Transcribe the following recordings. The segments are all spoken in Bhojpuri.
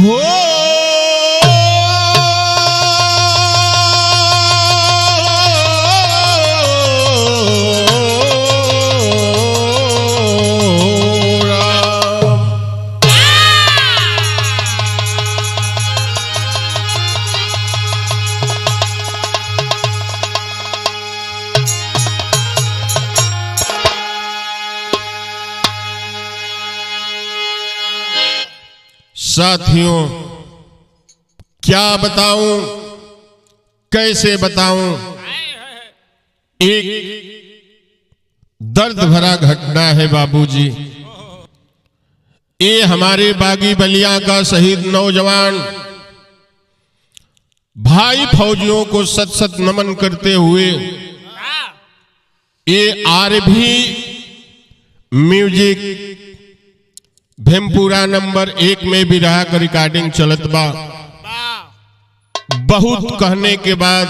हो साथियों, क्या बताऊं, कैसे बताऊं। एक दर्द भरा घटना है बाबूजी। ये हमारे बागी बलिया का शहीद नौजवान भाई फौजियों को सत सत नमन करते हुए ये आरभी म्यूजिक भीमपुरा नंबर 1 में भी रहा कर रिकॉर्डिंग चलत बा। बहुत कहने के बाद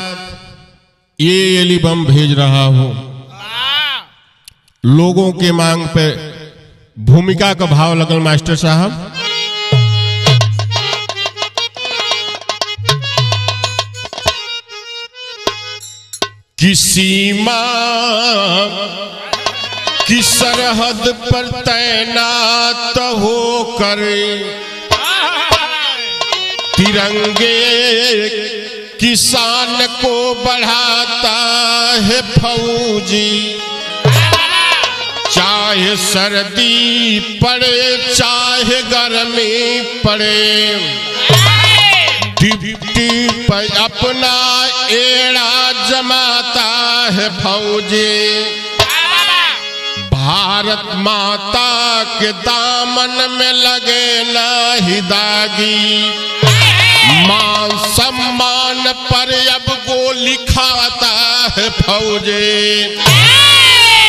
ये एल्बम भेज रहा हूं। लोगों के मांग पे भूमिका का भाव लगल मास्टर साहब। किसी मां की सरहद पर तैनात होकर तिरंगे किसान को बढ़ाता है फौजी। चाहे सर्दी पड़े चाहे गर्मी पड़े, डिप्टी पर अपना एड़ा जमाता है फौजी। भारत माता के दामन में लगे ना ही दागी, मान सम्मान पर अब गोली खाता है फौजी।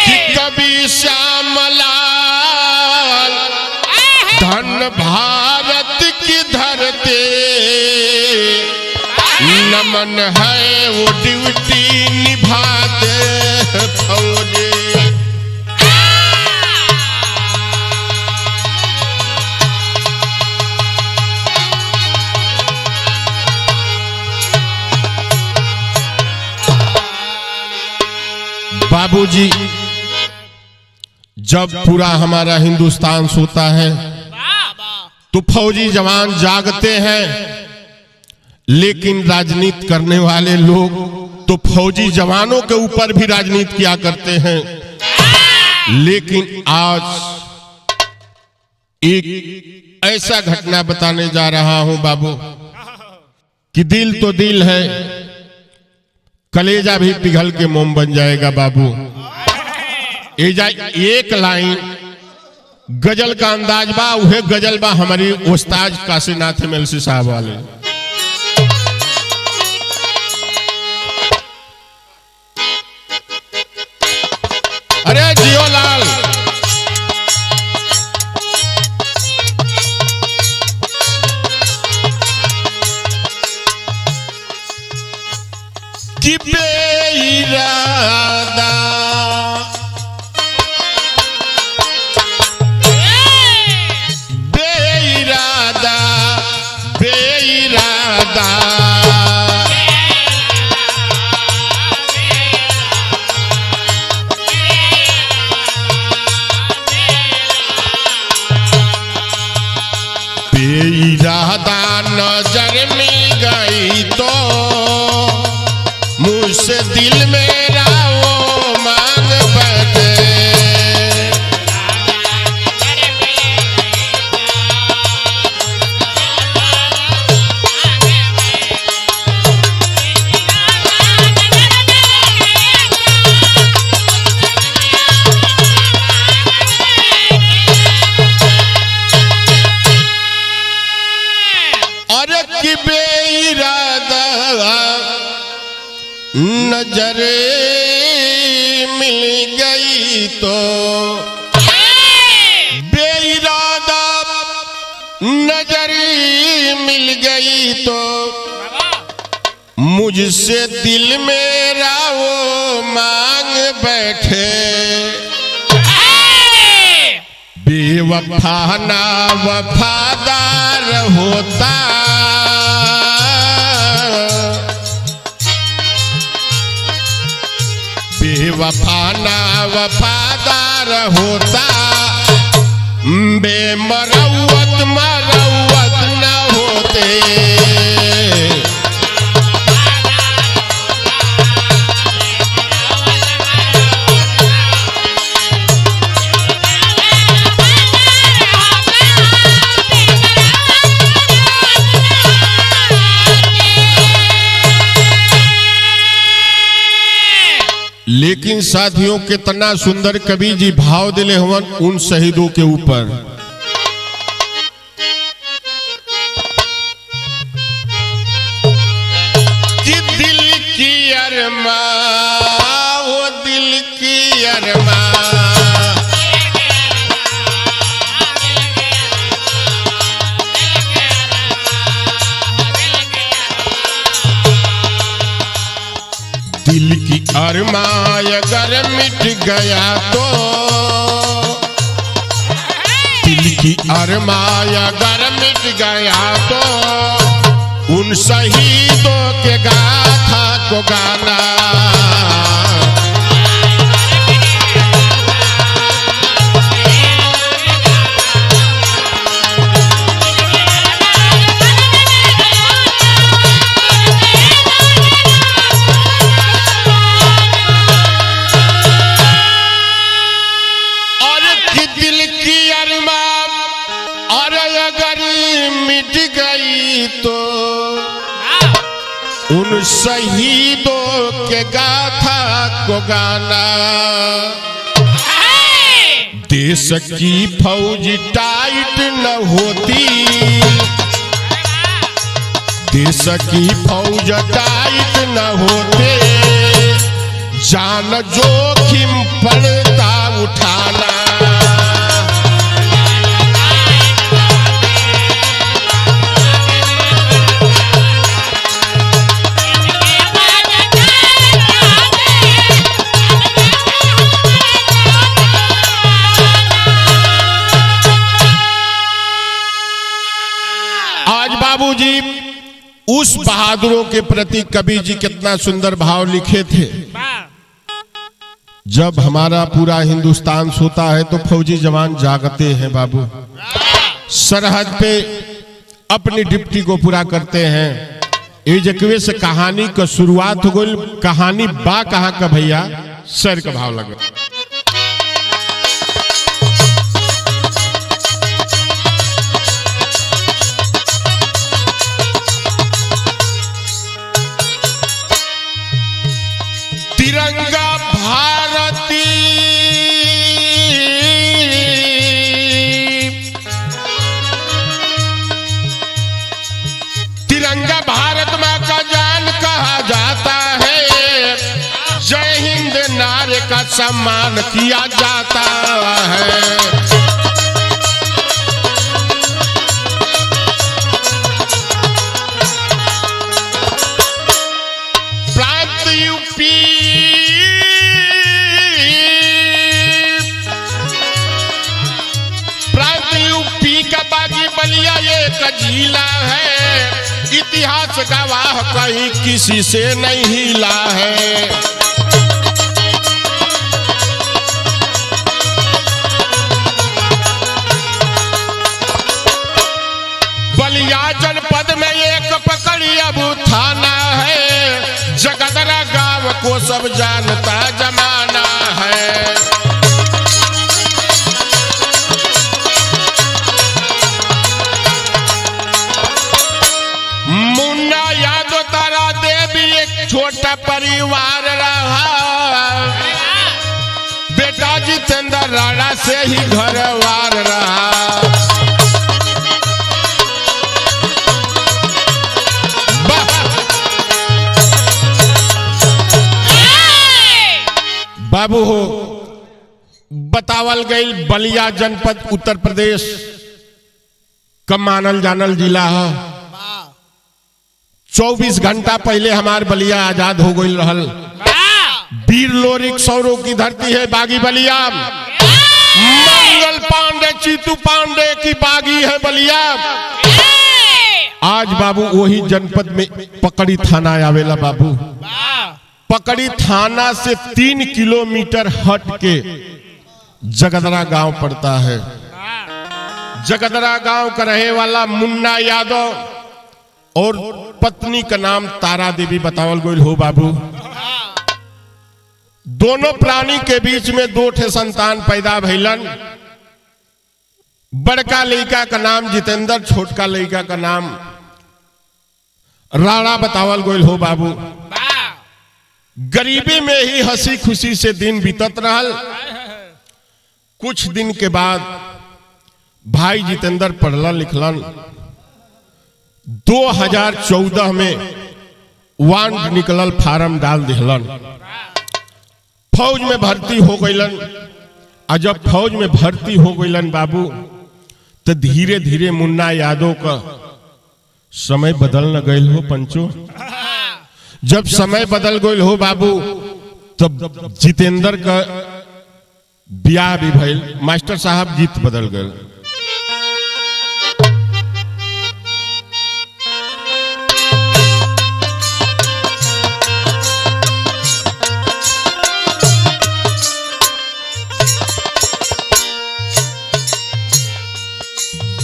कि कभी श्यामलाल धन भारत की धरती, नमन है वो ड्यूटी निभाते हैं फौजी। बाबूजी, जब पूरा हमारा हिंदुस्तान सोता है तो फौजी जवान जागते हैं, लेकिन राजनीति करने वाले लोग तो फौजी जवानों के ऊपर भी राजनीति किया करते हैं। लेकिन आज एक ऐसा घटना बताने जा रहा हूं बाबू कि दिल तो दिल है, कलेजा भी पिघल के मोम बन जाएगा बाबू। एक लाइन गजल का अंदाज बा, उहे गजल बा हमारी उस्ताद काशीनाथ मेलसी साहब वाले। अरे जियो लाल, कि बेइरादा बेइरादा बेइरादा बेइरादा नजर मिल गई तो मुझसे दिल मेरा वो मांग बैठे। अरे कि बेइरादा नजरे मिल गई तो, बेइरादा नजरे मिल गई तो मुझसे दिल मेरा वो मांग बैठे। बेवफा ना वफादार होता, बेवफा ना वफादार होता, बेमरौवत मरौवत न होते। लेकिन साथियों कितना सुंदर कवि जी भाव दिले हवन उन शहीदों के ऊपर। कि दिल की अरमा, वो दिल की अरमा, दिल की अरमान अगर मिट गया तो, दिल की अरमान अगर मिट गया तो, उन शहीदों के गाथा को गाना। उन शहीदों के गाथा को गाना। देश की फौज टाइट न होती, देश की फौज टाइट न होते, जान जोखिम पड़ता उठाना। बाबूजी उस बहादुरों के प्रति कवि जी कितना सुंदर भाव लिखे थे। जब हमारा पूरा हिंदुस्तान सोता है तो फौजी जवान जागते हैं बाबू, सरहद पे अपनी ड्यूटी को पूरा करते हैं। ये जकवे से कहानी का शुरुआत हो गई। कहानी बा कहां का भैया, सर का भाव लगा। तिरंगा भारती तिरंगा भारत मां का जान कहा जाता है। जय हिंद नारे का सम्मान किया जाता है। प्रांत यूपी, बलिया एक जिला है, इतिहास गवाह कहीं किसी से नहीं हिला है। बलिया जनपद में एक पकड़ी अबू थाना है, जगदरा गांव को सब जानता जमाना है। छोटा परिवार रहा, बेटा जितेंद्र राणा से ही घरवार रहा। बाबू हो बतावल गई बलिया जनपद उत्तर प्रदेश का मानल जानल जिला है। 24 घंटा पहले हमार बलिया आजाद हो गई रहल। वीर लोरिक सौरों की धरती है बागी बलिया। मंगल पांडे चीतू पांडे की बागी है बलिया। आज बाबू वही जनपद में पकड़ी थाना आवेला बाबू। पकड़ी थाना से 3 किलोमीटर हट के जगदरा गांव पड़ता है। जगदरा गांव का रहे वाला मुन्ना यादव और पत्नी का नाम तारा देवी बतावल गोइल हो बाबू। दोनों प्राणी के बीच में 2 ठे संतान पैदा भइलन। बड़का लड़का का नाम जितेंद्र, छोटका लड़का का नाम राणा बतावल गोइल हो बाबू। गरीबी में ही हंसी खुशी से दिन बीतत रहल। कुछ दिन के बाद भाई जितेंद्र पढ़लन लिखलन। 2014 में वांड निकलल, फार्म डाल दिहलन, फौज में भर्ती हो गईलन। और जब फौज में भर्ती हो गईलन बाबू, तो धीरे धीरे मुन्ना यादव का समय बदल न गईल हो पंचो। जब समय बदल गईल हो बाबू, तब जितेंद्र का ब्याह भी भइल। मास्टर साहब गीत बदल गए।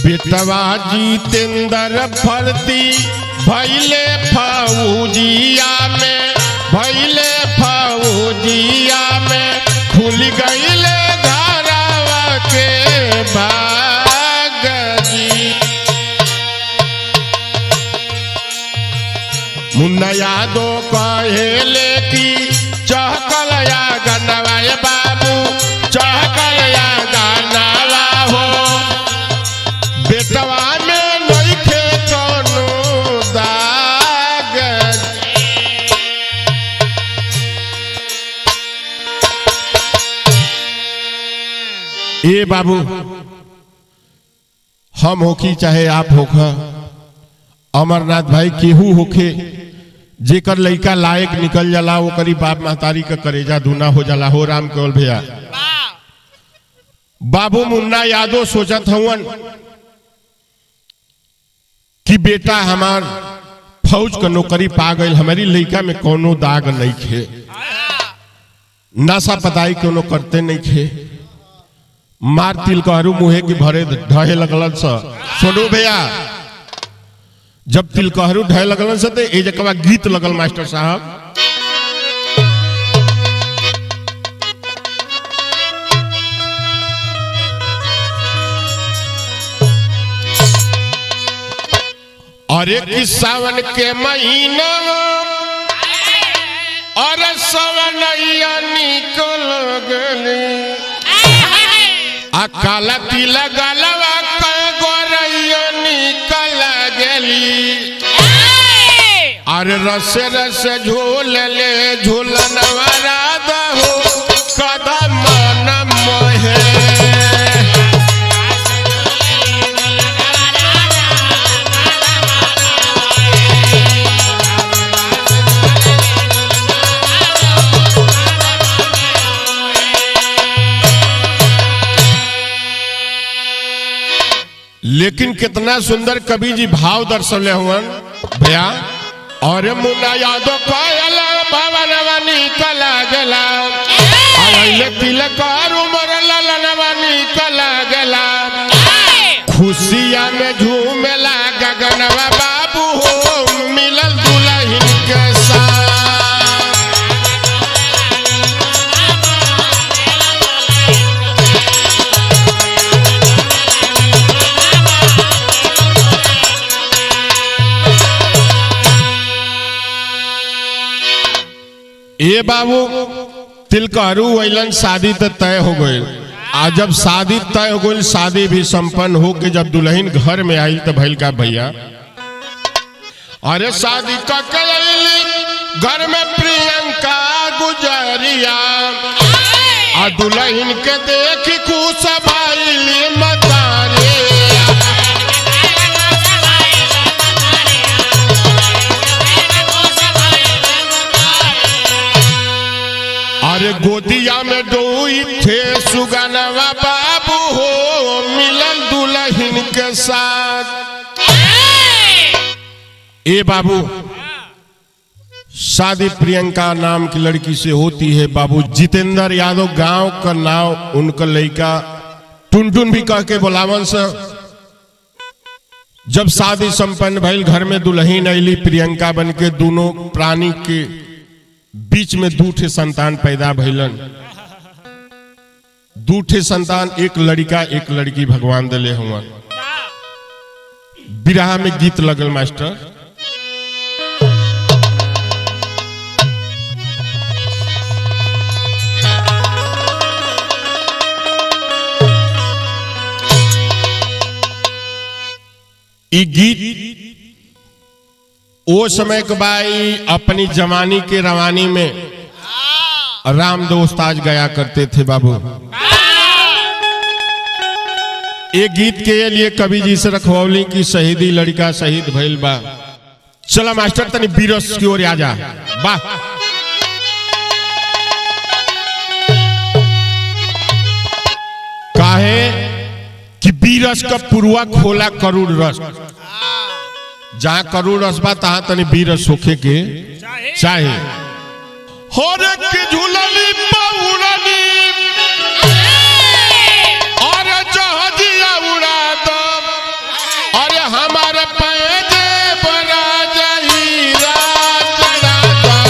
बेटवा जितेंद्र भर्ती भइले फौजिया में, भइले फौजिया में, खुल गईले घरवा के बागजी। मुन्ना यादव कहेले की चहकल या गनवा बाबू, चहकल या गनवा हो। बेटवा में नइखे कोनो दाग। ए बाबू, हम होखी चाहे आप होखा, अमरनाथ भाई केहू होखे, जेकर लइका लायक निकल जाला वो करी बाप महतारी का करेजा दूना हो जाला हो। राम केवल भैया बाबू मुन्ना यादव सोचत हवन कि बेटा हमार फौज का नौकरी पा गई, हमारी लइका में कोनो दाग नहीं खे, नशा पताई कोनो करते नहीं खे। मार तिल कहरू मुहे की भरे ढहे लगलन सा। सोनू भैया जब तिल कहरू ढहे लगलन सा, तो ए जकवा गीत लगल मास्टर साहब। और एक सावन के महीना और सवनैया निकल गली, काला तिल गलवा गोरैया निकल गली। और रस रस झूल ले झूलनवा राधा हो, कदम न मोहे। लेकिन कितना सुंदर कवि जी भाव दर्शले हुवन भैया। और मुन्ना यादव कहला भवनवा निकल गला, आइले तिलक उमर ललनवा निकल गला। खुशिया में झूमेला गगनवा बाबू हो, मिलल दुल्हन के साथ। ये बाबू तिलकहरू वैलन शादी तो तय हो गई। आज जब शादी तय हो गई, शादी भी संपन्न हो के जब दुल्हन घर में आई तो भैल का भैया, अरे शादी का घर में प्रियंका गुजरिया, आ दुल्हन के देखी खुश भइली मतारी। अरे गोदिया में डोई थे सुगनवा बाबू हो मिलन दुल्हन के साथ। ए बाबू शादी प्रियंका नाम की लड़की से होती है। बाबू जितेंद्र यादव गांव का नाम उनका लड़का टुनटुन भी कह के बोलावन से। जब शादी संपन्न भइल घर में दुल्हन अली प्रियंका बन के दोनों प्राणी के बीच में दूठे संतान पैदा भइलन। दूठे संतान एक लड़का एक लड़की भगवान दले हुआ। बिरहा में गीत लगल मास्टर। ई गीत ओ समय के भाई अपनी जवानी के रवानी में राम दोस्ताज गाया करते थे बाबू। एक गीत के लिए कवि जी से रखवली की शहीदी लड़का शहीद भइल बा। चला मास्टर तनी बीरस की ओर आ जा। वाह काहे कि बीरस का पुरुआ खोला करुड़ रस। जहां करुड़ रस बा तहां तनी बीरस होखे के चाहे। हो रे के झूलनी पौड़नी और जहाजिया उड़ा दो और हमारे पैजे बना जाई रात चढ़ा दो।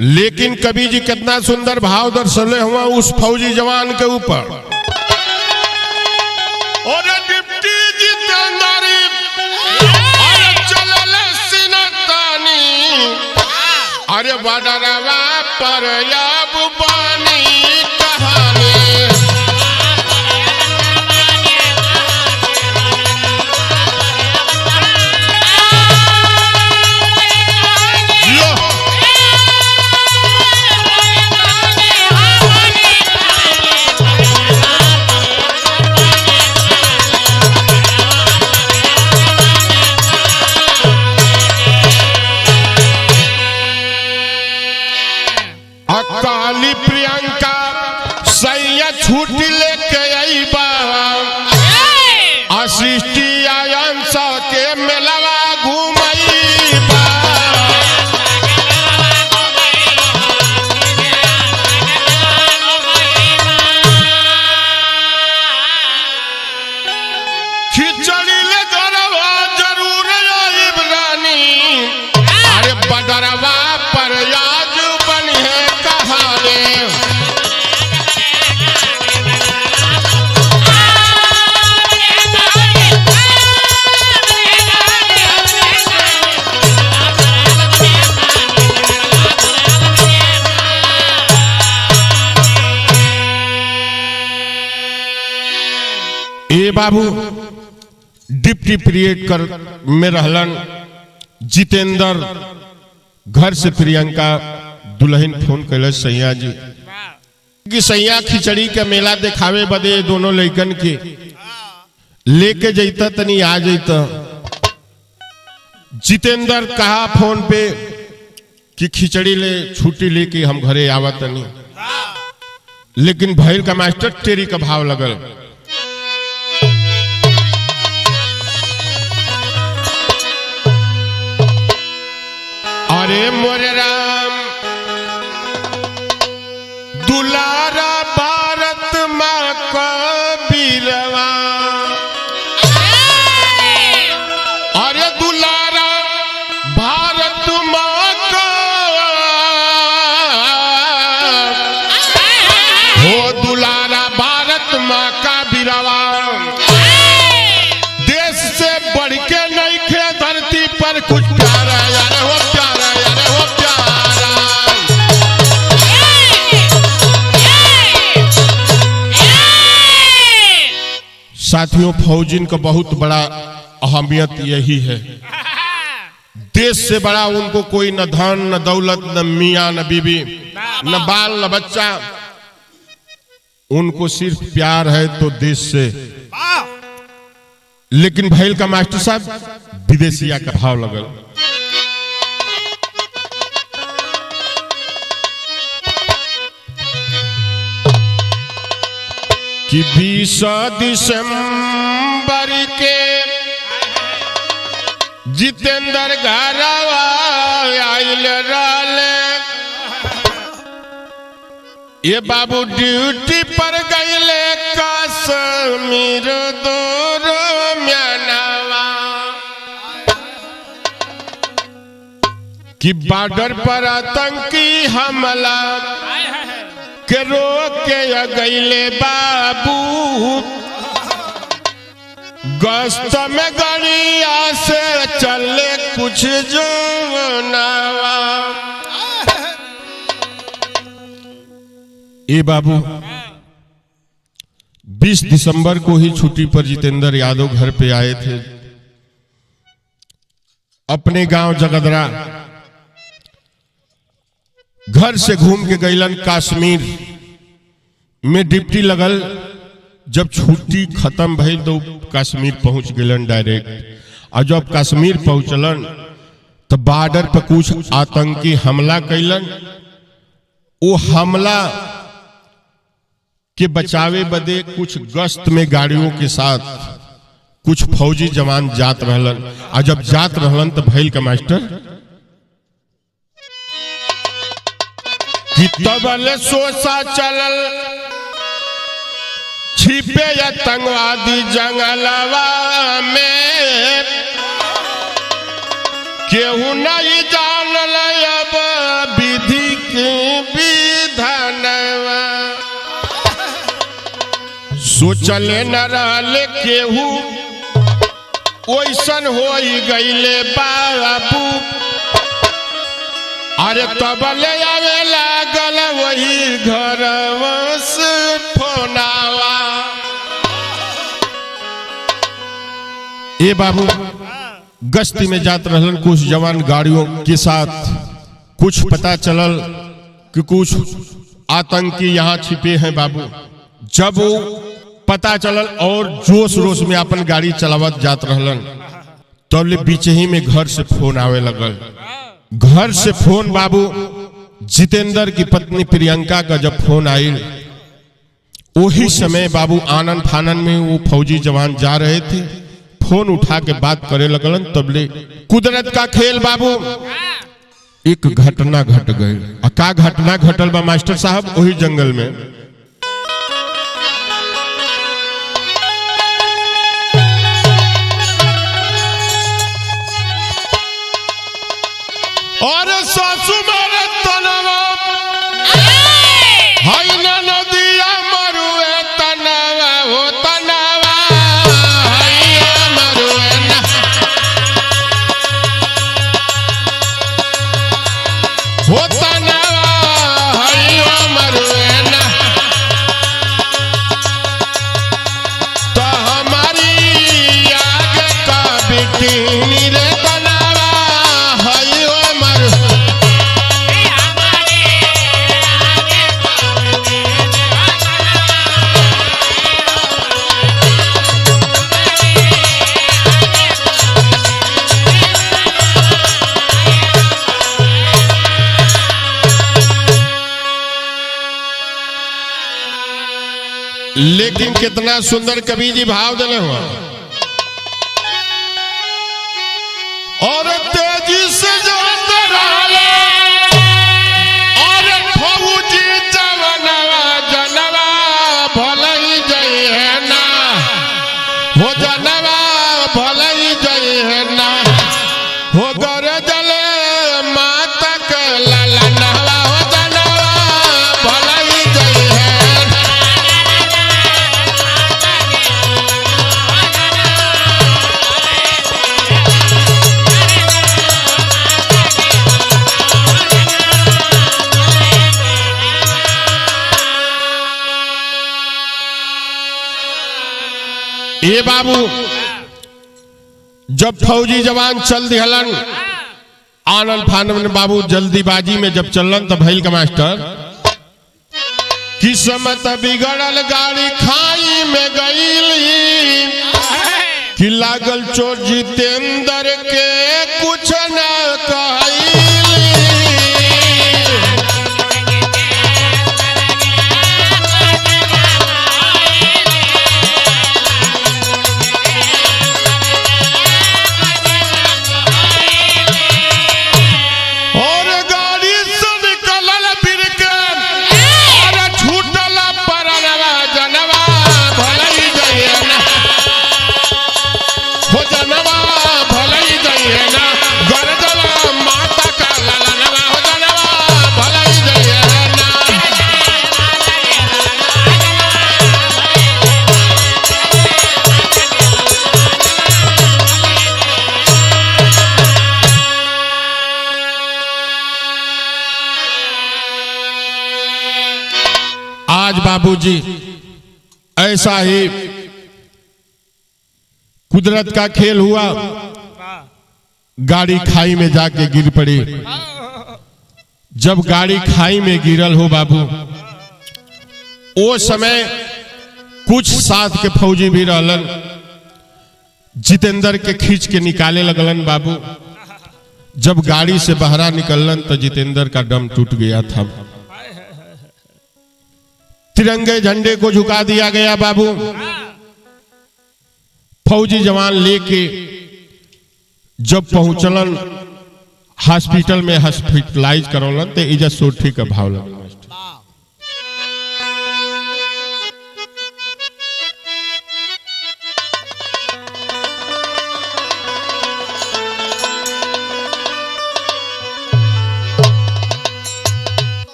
लेकिन कवि जी कितना सुंदर भाव दर्शले हुआ उस फौजी जवान के ऊपर। और डिप्टी जितेंद्र अरे चलल सिनतानी अरे बडरवा पर अब बानी कहानी। काली प्रियंका सैया छुट्टी लेके आई बा असिस्टी आयंस के मेलवा घूमई बा। खिचड़ी ले दरवा जरूर आइब रानी अरे बडरवा पर आज बनी है कहानी। ए बाबू डिप्टी पीरियड कर में रहलन जितेंद्र। घर से प्रियंका दुल्हन फोन कैल सैया जी कि सैया खिचड़ी के मेला दिखावे बदे दोनों लड़कन के लेके जैता तनी आ जैता। जितेंद्र कहा फोन पे कि खिचड़ी ले छुट्टी लेके हम घरे आवा तनी। लेकिन भैल का मास्टर टेरी का भाव लगल। अरे मोरे राम दुलारा भारत माँ का बीरवा अरे दुलारा भारत माँ का हो दुलारा भारत माँ का बीरवा देश से बढ़ के नहीं खे धरती पर कुछ प्यारा यार हो प्यारा यार हो प्यारा। साथियों, फौजिन का बहुत बड़ा अहमियत यही है। देश से बड़ा उनको कोई न धन, न दौलत, न मियाँ, न बीबी, न बाल, न बच्चा। उनको सिर्फ प्यार है तो देश से। लेकिन भैल का मास्टर साहब विदेशिया का भाव लगल। कि 20 दिसंबर के जितेंद्र घरवा आइल रहले। ये बाबू ड्यूटी पर गईले कश्मीर दूर म्यानवा। कि बॉर्डर पर आतंकी हमला के रोक के गईले बाबू। गश्त में गड़िया से चले कुछ जवानवा। ए बाबू, 20 दिसंबर को ही छुट्टी पर जितेंद्र यादव घर पे आए थे। अपने गांव जगदरा घर से घूम के गईलन कश्मीर में ड्यूटी लगल। जब छुट्टी खत्म भई तो कश्मीर पहुंच गलन डायरेक्ट। और जब कश्मीर पहुंचलन तो बॉर्डर पर कुछ आतंकी हमला कैलन। वो हमला के बचावे बदे कुछ गश्त में गाड़ियों के साथ कुछ फौजी जवान जात रहलन। और जब जात रहलन तो भैल का मास्टर कि तबले सोसा चलल छिपे आतंकवादी जंगलवा में। केहू नहीं जानल अब विधि के विधानवा। सोचले न रहले केहू ओइसन होई गईले बाबू। अरे तबले आवे लागल वही घरवा से फोनावा। ए बाबू, गश्ती में जात रहलन कुछ जवान गाड़ियों के साथ। कुछ पता चलल कि कुछ आतंकी यहाँ छिपे हैं बाबू। जब वो पता चलल और जोश रोश में अपन गाड़ी चलावत जात रहलन, तब बीच ही में घर से फोन आवे लगल। घर से फोन बाबू, जितेंद्र की पत्नी प्रियंका का जब फोन आई, वही समय बाबू आनंद फानन में वो फौजी जवान जा रहे थे। फोन उठा के बात करे लगलन। तबले कुदरत का खेल बाबू, एक घटना घट गई। का घटना घटल बा मास्टर साहब? वही जंगल में और सासू मारे तनवा हाय ना नदिया मरुए तनवा हो तनवा हाय मरुए ना हो तनवा हाय मरुए ना। तो हमारी आगे का बेटी रे लेकिन कितना सुंदर कवि जी भाव दिले हुआ। और तेजी से जात रहले और फौजी जवानवा जनवा भलई जई है ना हो जनवा भलई जई है ना हो गरे जले माता के लाला नहवा हो जनवा भलई जई है। ए बाबू जब फौजी जवान चल दिहलन आनंद फानन बाबू जल्दीबाजी में जब चलन तब भइल का मास्टर किस्मत बिगड़ल गाड़ी खाई में गईली कि लागल चोर जितेंद्र के कुछ न कहली। आज बाबूजी ऐसा ही कुदरत का खेल हुआ, गाड़ी खाई में जाके गिर पड़ी। जब गाड़ी खाई में गिरल हो बाबू वो समय कुछ साथ के फौजी भी रहलन, जितेंद्र के खींच के निकाले लगलन बाबू। जब गाड़ी से बाहर निकलन तो जितेंद्र का दम टूट गया था। तिरंगे झंडे को झुका दिया गया बाबू। फौजी जवान लेके जब पहुंचलन हॉस्पिटल में हॉस्पिटलाइज करौलन तो इज्जत सोठी का भाव लगल।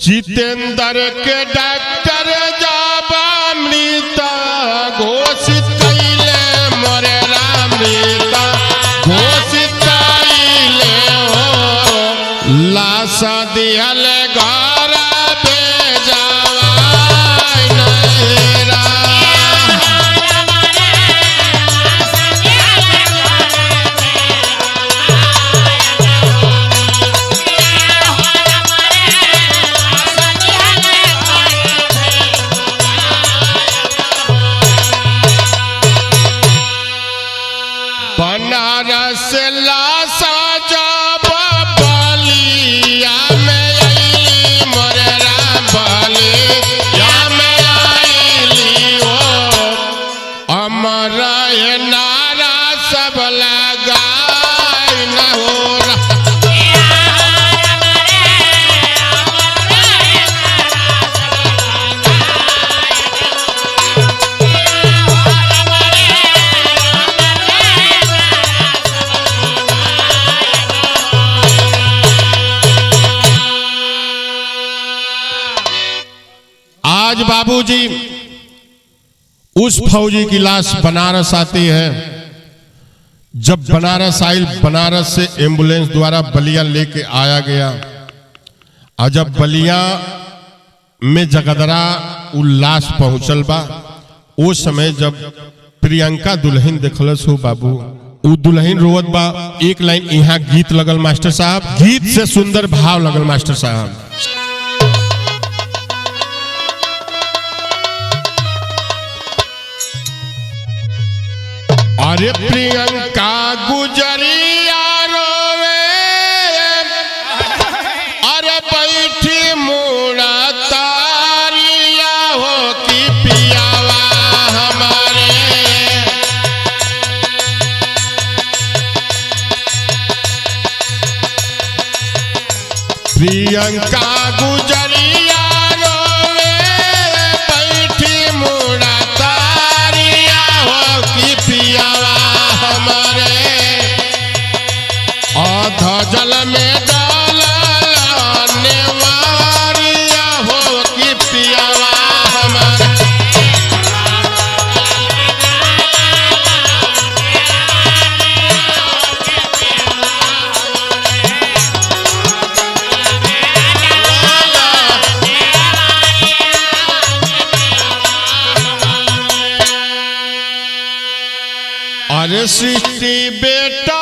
जितेंद्र के डॉक्टर जब मृत घोषित कैले मोरे राम मृत घोषित कैले हो लाश दिहल घर बेजावा नैरा। बनारस लाशा जब बलिया में आईली मोरे राम बलिया में आईली हो अमर नारा सब लगाई न हो। आज बाबूजी उस फौजी की लाश बनारस आती है। जब बनारस आई, बनारस से एम्बुलेंस द्वारा बलिया लेके आया गया और जब बलिया में जगदरा उ लाश पहुंचल बा उस समय जब प्रियंका दुल्हन देखलस हो बाबू उ दुल्हन रोवत बा। एक लाइन यहाँ गीत लगल मास्टर साहब, गीत से सुंदर भाव लगल मास्टर साहब। अरे प्रियंका गुजरिया रोवे अरे बैठी मुड़ा तारिया हो कि पियावा हमारे। प्रियंका गुजरिया रोवे बैठी मुड़ा तारिया हो कि पियावा हमारे। अरे सृष्टि बेटा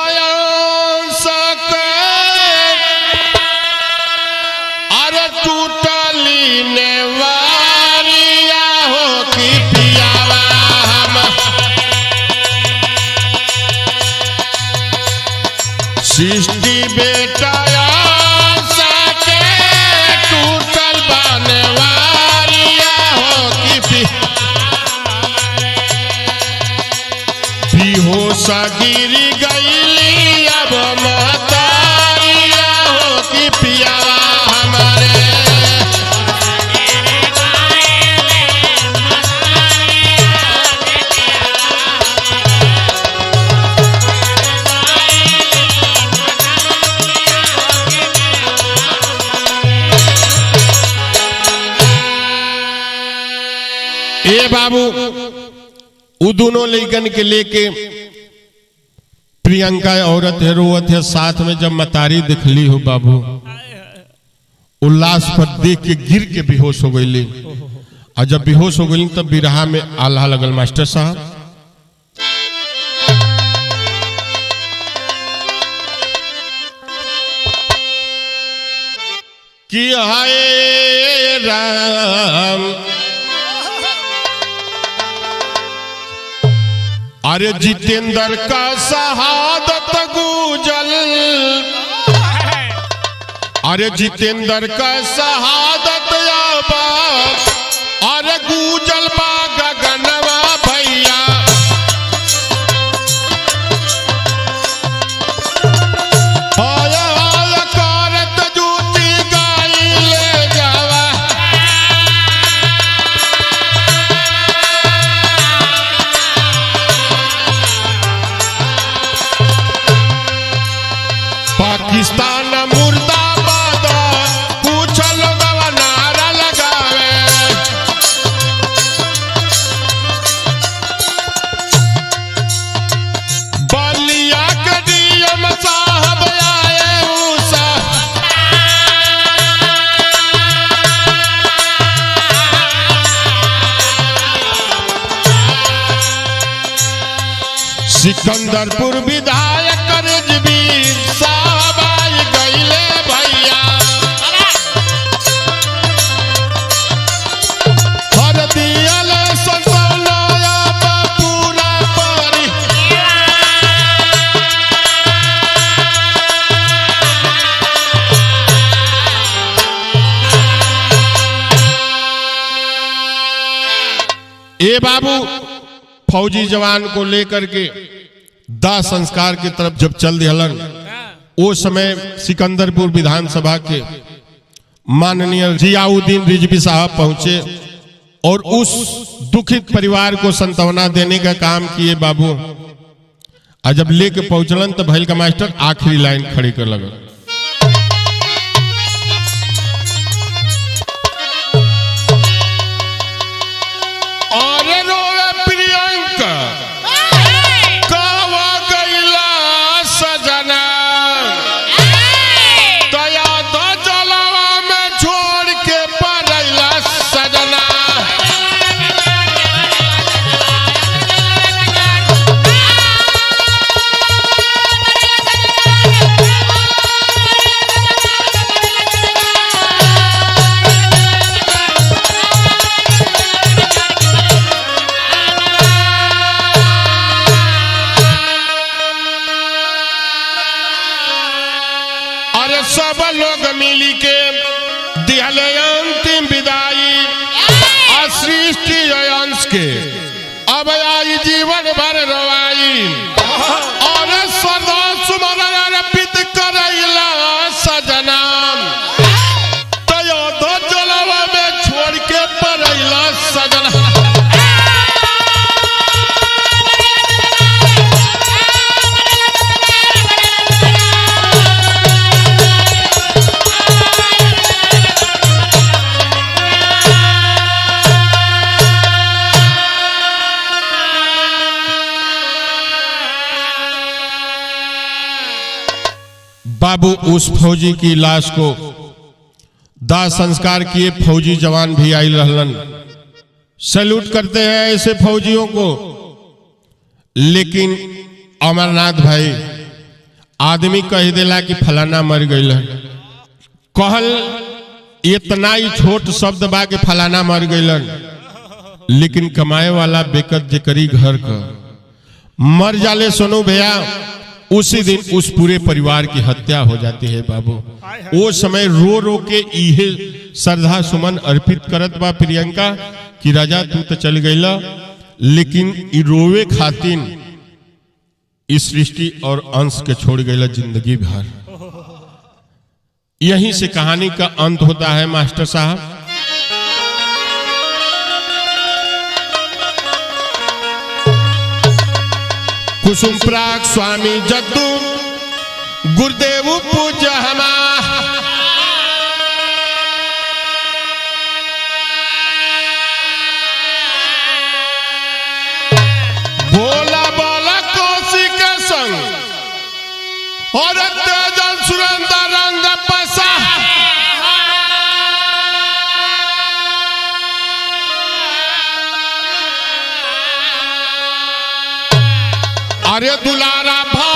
सके अरे टूटली नेवारिया हो कि पियावा हम सृष्टि बेटा सके टूटल बनवारिया हो कि बेहोश गिरी गईली अब महतारिया हो कि पियावा हमारे ए बाबू उ दोनों लइकन के लेके प्रियंका औरत है रोवत है साथ में जब मतारी दिखली हो बाबू उल्लास पर देख के गिर के बेहोश हो गई और जब बेहोश हो गई तब बिरहा में आल्हा लगल मास्टर साहब कि हाय राम अरे जितेंद्र का शहादत गूंजल अरे जितेंद्र का शहादत आबा अरे गूंजल बा गगनवा भैया आया आया करत जूती गाई ले जावा पाकिस्तान मुर्दाबाद पूछल नारा लगावे बलिया के डीएम साहब आए उसा सिकंदरपुर विधायक रिजवीर साहब आई गईले भैया हर दियल संतौलया पूरा परी ए बाबू फौजी जवान को लेकर के दाह संस्कार की तरफ जब चल दिहलन वो समय सिकंदरपुर विधानसभा के माननीय जियाउद्दीन रिजवी साहब पहुंचे और उस दुखित परिवार को सांत्वना देने का काम किए बाबू और जब लेके पहुंचलन तो भैल का मास्टर आखिरी लाइन खड़ी कर लगा सब लोग मिली के दिहले अंतिम विदाई सृष्टि अंश के अब आई जीवन भर रवाई और सदा सुमन अर्पित करैला सजना तो दो जलवा में छोड़ के पड़ैला सजना बाबू उस फौजी की लाश को दाह संस्कार किए फौजी जवान भी आई रहलन। सैल्यूट करते हैं ऐसे फौजियों को, लेकिन अमरनाथ भाई आदमी कह देला कि फलाना मर गईल, कहल इतना ही छोट शब्द बा कि फलाना मर गईलन, लेकिन कमाए वाला बेकत जेकरी घर का मर जाले सोनू भैया, उसी दिन उस पूरे परिवार की हत्या हो जाती है बाबू। वो समय रो रो के इहे श्रद्धा सुमन अर्पित करत बा प्रियंका कि राजा तू तो चल गईला, लेकिन ई रोवे खातिन इस सृष्टि और अंश के छोड़ गईला जिंदगी भर। यहीं से कहानी का अंत होता है मास्टर साहब। कुसुम प्राग स्वामी जद्दू गुरुदेव पूज्य हमा, बोला बोला कोसी के संग और तेजल सुरेंद्र रंग पैसा। अरे दुलारा भा